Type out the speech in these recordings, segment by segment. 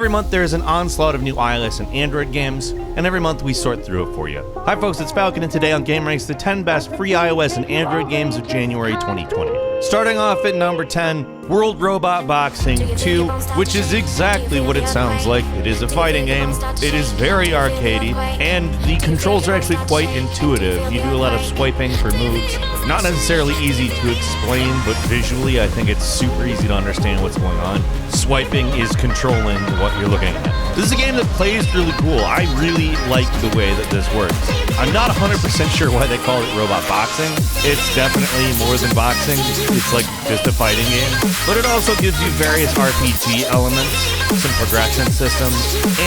Every month there is an onslaught of new iOS and Android games, and every month we sort through it for you. Hi folks, it's Falcon, and today on Game Ranks, the 10 best free iOS and Android games of January 2020. Starting off at number 10, World Robot Boxing 2, which is exactly what it sounds like. It is a fighting game, it is very arcadey, and the controls are actually quite intuitive. You do a lot of swiping for moves. Not necessarily easy to explain, but visually I think it's super easy to understand what's going on. Swiping is controlling what you're looking at. This is a game that plays really cool. I really like the way that this works. I'm not 100% sure why they call it robot boxing. It's definitely more than boxing. It's like just a fighting game. But it also gives you various RPG elements, some progression systems,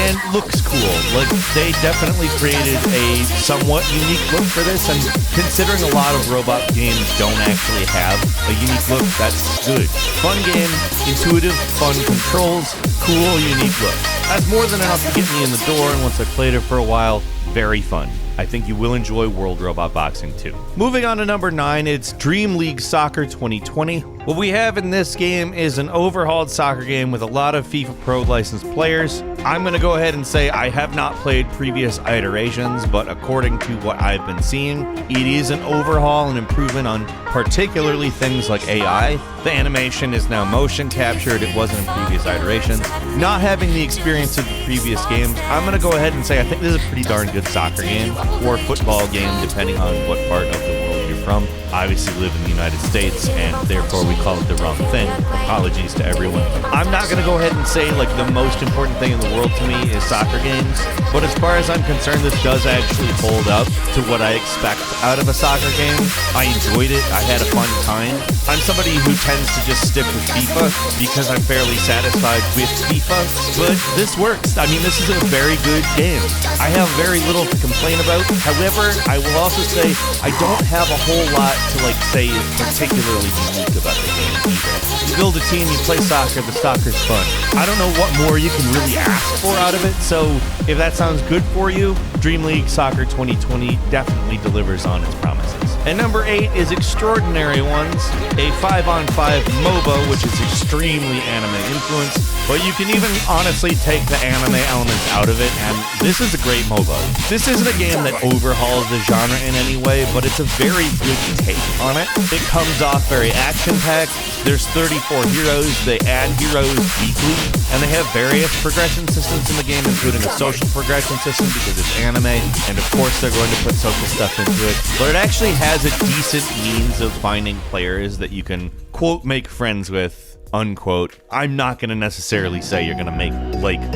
and looks cool. Like, they definitely created a somewhat unique look for this, and considering a lot of robot games don't actually have a unique look, that's good. Fun game, intuitive, fun controls, cool, unique look. That's more than enough to get me in the door, and once I played it for a while, very fun. I think you will enjoy World Robot Boxing 2. Moving on to number 9, it's Dream League Soccer 2020. What we have in this game is an overhauled soccer game with a lot of FIFA Pro licensed players. I'm going to go ahead and say I have not played previous iterations, but according to what I've been seeing, it is an overhaul and improvement on particularly things like AI. The animation is now motion captured, it wasn't in previous iterations. Not having the experience of the previous games, I'm going to go ahead and say I think this is a pretty darn good soccer game, or football game, depending on what part of the world you're from. Obviously live in the United States, and therefore we call it the wrong thing. Apologies to everyone. I'm not going to go ahead and say like the most important thing in the world to me is soccer games, but as far as I'm concerned, this does actually hold up to what I expect out of a soccer game. I enjoyed it. I had a fun time. I'm somebody who tends to just stick with FIFA because I'm fairly satisfied with FIFA, but this works. I mean, this is a very good game. I have very little to complain about. However, I will also say I don't have a whole lot to say is particularly unique about the game either. You build a team, you play soccer, the soccer's fun. I don't know what more you can really ask for out of it, so if that sounds good for you, Dream League Soccer 2020 definitely delivers on its promises. And number 8 is Extraordinary Ones, a 5-on-5 MOBA, which is extremely anime influenced, but you can even honestly take the anime elements out of it, and this is a great MOBA. This isn't a game that overhauls the genre in any way, but it's a very good take on it. It comes off very action-packed. There's 34 heroes, they add heroes weekly, and they have various progression systems in the game, including a social progression system because it's anime, and of course they're going to put social stuff into it. But it actually has a decent means of finding players that you can, quote, make friends with, unquote. I'm not going to necessarily say you're going to make,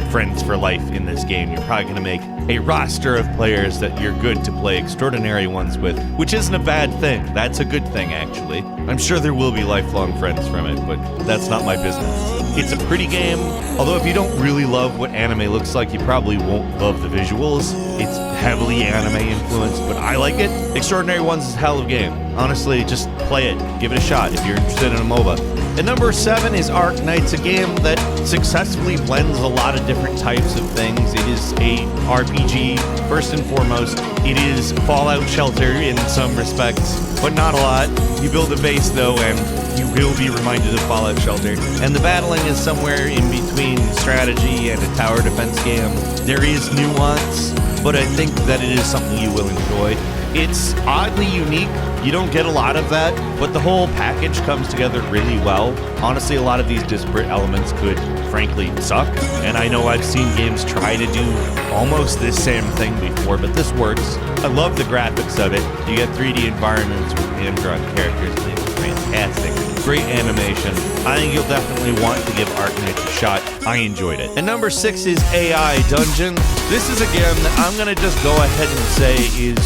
friends for life in this game. You're probably going to make a roster of players that you're good to play Extraordinary Ones with, which isn't a bad thing. That's a good thing, actually. I'm sure there will be lifelong friends from it, but that's not my business. It's a pretty game, although if you don't really love what anime looks like, you probably won't love the visuals. It's heavily anime influenced, but I like it. Extraordinary Ones is a hell of a game. Honestly, just play it. Give it a shot if you're interested in a MOBA. And number 7 is Ark Knights, a game that successfully blends a lot of different types of things. It is a RPG, first and foremost. It is Fallout Shelter in some respects, but not a lot. You build a base, though, and you will be reminded of Fallout Shelter. And the battling is somewhere in between strategy and a tower defense game. There is nuance, but I think that it is something you will enjoy. It's oddly unique. You don't get a lot of that, but the whole package comes together really well. Honestly, a lot of these disparate elements could, frankly, suck. And I know I've seen games try to do almost this same thing before, but this works. I love the graphics of it. You get 3D environments with hand-drawn characters, and it's fantastic. Great animation. I think you'll definitely want to give Ark Knights a shot. I enjoyed it. And number 6 is AI Dungeon. This is a game that I'm going to just go ahead and say is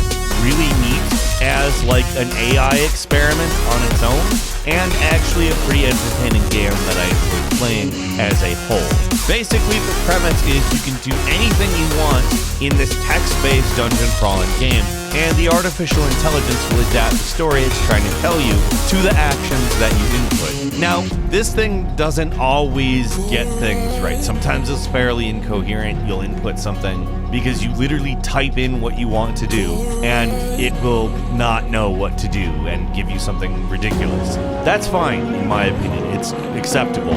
really neat as an AI experiment on its own, and actually a pretty entertaining game that I enjoyed playing as a whole. Basically, the premise is you can do anything you want in this text-based dungeon crawling game, and the artificial intelligence will adapt the story it's trying to tell you to the actions that you input. Now, this thing doesn't always get things right. Sometimes it's fairly incoherent. You'll input something because you literally type in what you want to do, and it will not know what to do and give you something ridiculous. That's fine, in my opinion. It's acceptable.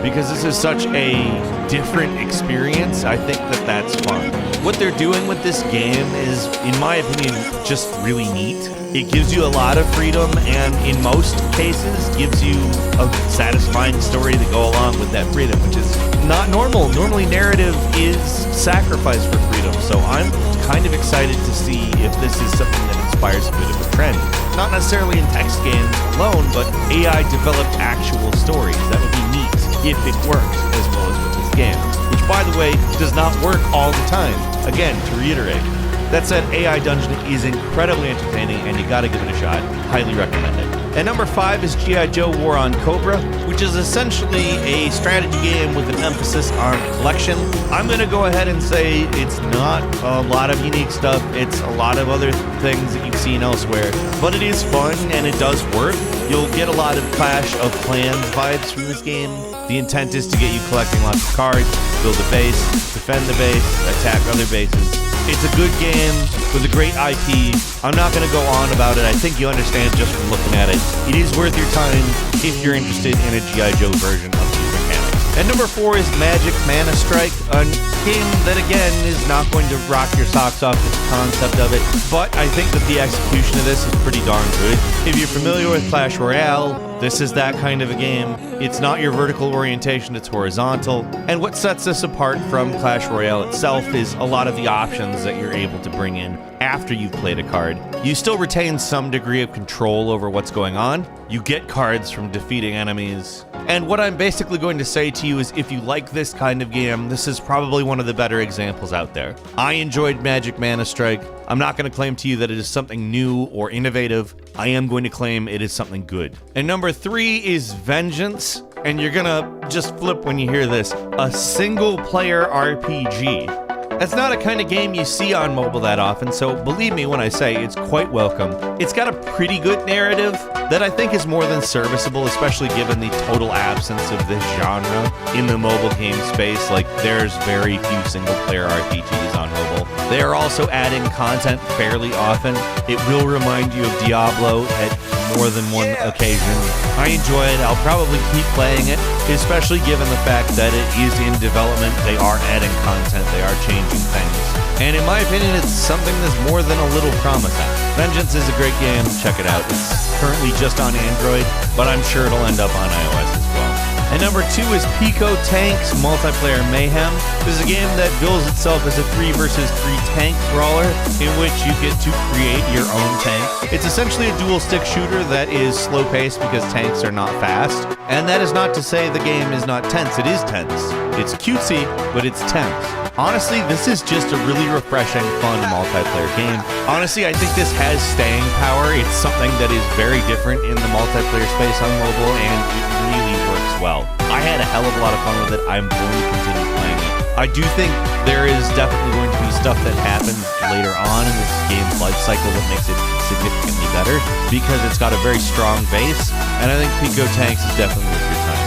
because this is such a different experience. I think that that's fun. What they're doing with this game is, in my opinion, just really neat. It gives you a lot of freedom, and in most cases gives you a satisfying story to go along with that freedom, which is not normal. Normally narrative is sacrifice for freedom, so I'm kind of excited to see if this is something that inspires a bit of a trend. Not necessarily in text games alone, but AI-developed actual stories. That would be neat if it worked as well as with this game, which, by the way, does not work all the time. Again, to reiterate, that said, AI Dungeon is incredibly entertaining, and you gotta give it a shot. Highly recommend it. And number 5 is G.I. Joe War on Cobra, which is essentially a strategy game with an emphasis on collection. I'm gonna go ahead and say it's not a lot of unique stuff. It's a lot of other things that you've seen elsewhere, but it is fun and it does work. You'll get a lot of Clash of Clans vibes from this game. The intent is to get you collecting lots of cards, build a base, defend the base, attack other bases. It's a good game with a great IP. I'm not going to go on about it. I think you understand just from looking at it. It is worth your time if you're interested in a G.I. Joe version of these mechanics. And number 4 is Magic Mana Strike, a game that, again, is not going to rock your socks off with the concept of it, but I think that the execution of this is pretty darn good. If you're familiar with Clash Royale, this is that kind of a game. It's not your vertical orientation, it's horizontal. And what sets this apart from Clash Royale itself is a lot of the options that you're able to bring in after you've played a card. You still retain some degree of control over what's going on. You get cards from defeating enemies. And what I'm basically going to say to you is, if you like this kind of game, this is probably one of the better examples out there. I enjoyed Magic Mana Strike. I'm not going to claim to you that it is something new or innovative. I am going to claim it is something good. And number 3 is Vengeance. And you're going to just flip when you hear this. A single-player RPG. That's not a kind of game you see on mobile that often, so believe me when I say it's quite welcome. It's got a pretty good narrative that I think is more than serviceable, especially given the total absence of this genre in the mobile game space. Like, there's very few single-player RPGs on mobile. They are also adding content fairly often. It will remind you of Diablo at more than one occasion. I enjoy it. I'll probably keep playing it, especially given the fact that it is in development. They are adding content. They are changing things. And in my opinion, it's something that's more than a little promising. Vengeance is a great game. Check it out. It's currently just on Android, but I'm sure it'll end up on iOS as well. And number 2 is Pico Tanks Multiplayer Mayhem. This is a game that bills itself as a 3 versus 3 tank brawler in which you get to create your own tank. It's essentially a dual stick shooter that is slow paced because tanks are not fast. And that is not to say the game is not tense. It is tense. It's cutesy, but it's tense. Honestly, this is just a really refreshing, fun multiplayer game. Honestly, I think this has staying power. It's something that is very different in the multiplayer space on mobile, and it really works well. I had a hell of a lot of fun with it. I'm going to continue playing it. I do think there is definitely going to be stuff that happens later on in this game's life cycle that makes it significantly better, because it's got a very strong base, and I think Pico Tanks is definitely worth your time.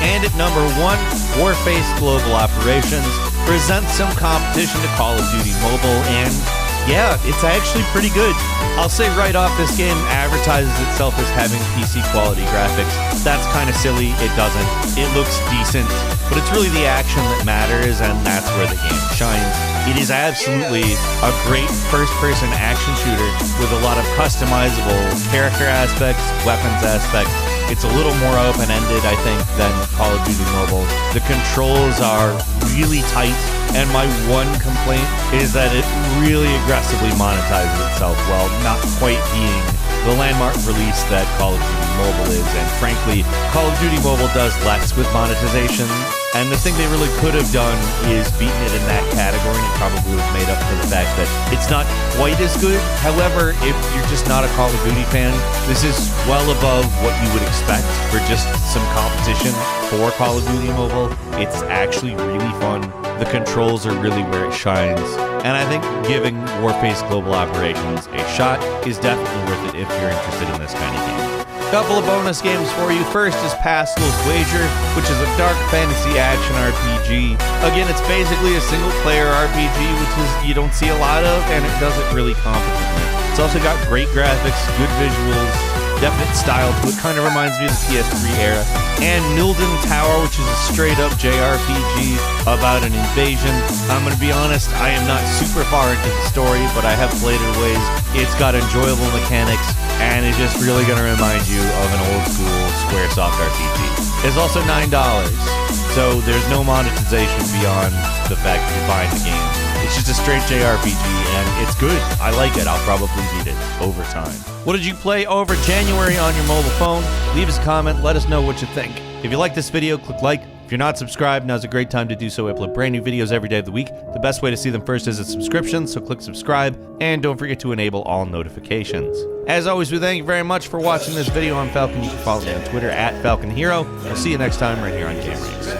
And at number 1, Warface Global Operations presents some competition to Call of Duty Mobile, and yeah, it's actually pretty good. I'll say right off, this game advertises itself as having PC quality graphics. That's kind of silly. It doesn't. It looks decent, but it's really the action that matters, and that's where the game shines. It is absolutely a great first-person action shooter with a lot of customizable character aspects, weapons aspects. It's a little more open-ended, I think, than Call of Duty Mobile. The controls are really tight, and my one complaint is that it really aggressively monetizes itself while not quite being the landmark release that Call of Duty Mobile is. And frankly, Call of Duty Mobile does less with monetization, and the thing they really could have done is beaten it in that category, and it probably would have made up for the fact that it's not quite as good. However, if you're just not a Call of Duty fan, this is well above what you would expect for just some competition for Call of Duty Mobile. It's actually really fun. The controls are really where it shines, and I think giving Warface Global Operations a shot is definitely worth it if you're interested in this kind of game. Couple of bonus games for you. First is Pascal's Wager, which is a dark fantasy action RPG. Again, it's basically a single-player RPG, which is you don't see a lot of, and it does it really competently. It's also got great graphics, good visuals, definite style to it. Kind of reminds me of the PS3 era. And Milden Tower, which is a straight-up JRPG about an invasion. I'm going to be honest, I am not super far into the story, but I have played it ways. It's got enjoyable mechanics, and it's just really going to remind you of an old-school Squaresoft RPG. It's also $9, so there's no monetization beyond the fact that you're buying the game. It's just a straight JRPG, and it's good. I like it. I'll probably beat it over time. What did you play over January on your mobile phone? Leave us a comment. Let us know what you think. If you like this video, click like. If you're not subscribed, now's a great time to do so. We upload brand new videos every day of the week. The best way to see them first is a subscription, so click subscribe, and don't forget to enable all notifications. As always, we thank you very much for watching this video. I'm Falcon. You can follow me on Twitter @FalconHero. I'll see you next time right here on Game Rings.